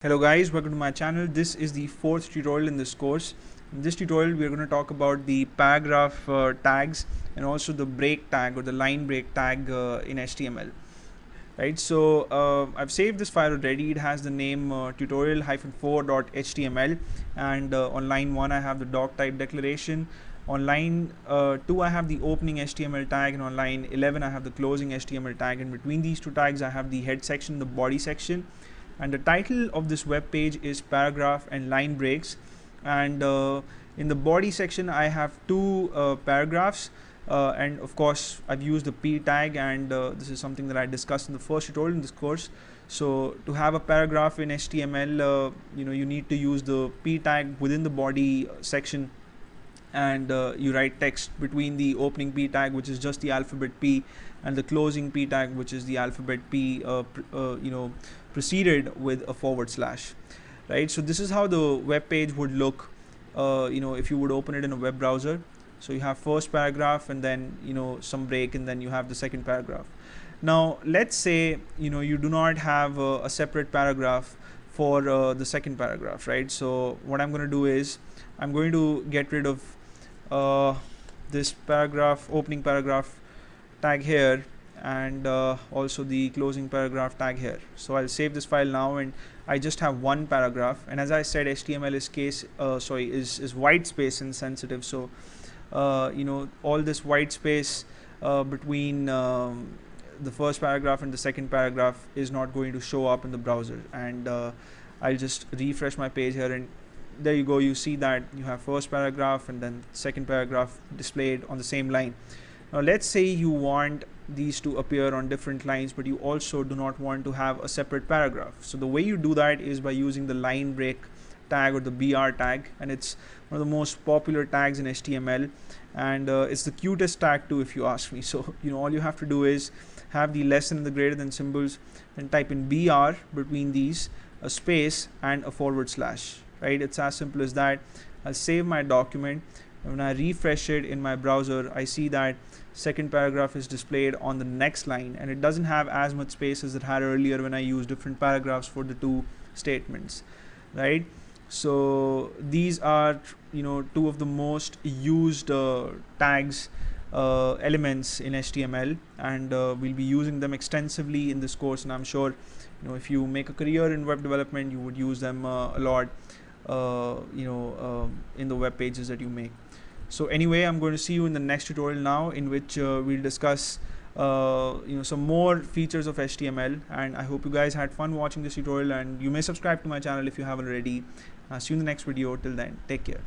Hello guys, welcome to my channel. This is the fourth tutorial in this course. In this tutorial we are going to talk about the paragraph tags and also the break tag or the line break tag in HTML. Right, so I've saved this file already. It has the name tutorial-4.html, and on line 1 I have the doc type declaration. On line 2 I have the opening HTML tag, and on line 11 I have the closing HTML tag, and between these two tags I have the head section, the body section, and the title of this web page is paragraph and line breaks. And in the body section I have two paragraphs, and of course I've used the p tag, and this is something that I discussed in the first tutorial in this course. So to have a paragraph in HTML, you need to use the p tag within the body section, and you write text between the opening p tag, which is just the alphabet P, and the closing p tag, which is the alphabet P preceded with a /. Right, so this is how the web page would look if you would open it in a web browser. So you have first paragraph, and then some break, and then you have the second paragraph. Now let's say you do not have a separate paragraph for the second paragraph, right? So what I'm going to do is I'm going to get rid of this paragraph, opening paragraph tag here, and also the closing paragraph tag here. So I'll save this file now, and I just have one paragraph. And as I said, HTML is white space insensitive. So all this white space between the first paragraph and the second paragraph is not going to show up in the browser. And I'll just refresh my page here, and there you go. You see that you have first paragraph and then second paragraph displayed on the same line. Now let's say you want these to appear on different lines, but you also do not want to have a separate paragraph. So the way you do that is by using the line break tag or the BR tag, and it's one of the most popular tags in HTML, and it's the cutest tag too, if you ask me. So all you have to do is have the less than and the greater than symbols, and type in BR between these, a space and a /. Right, it's as simple as that. I'll save my document, and when I refresh it in my browser, I see that second paragraph is displayed on the next line, and it doesn't have as much space as it had earlier when I used different paragraphs for the two statements. Right, so these are two of the most used tags elements in HTML, and we'll be using them extensively in this course, and I'm sure if you make a career in web development, you would use them a lot in the web pages that you make. So anyway, I'm going to see you in the next tutorial now, in which we'll discuss some more features of HTML, and I hope you guys had fun watching this tutorial, and you may subscribe to my channel if you haven't already. See you in the next video. Till then, take care.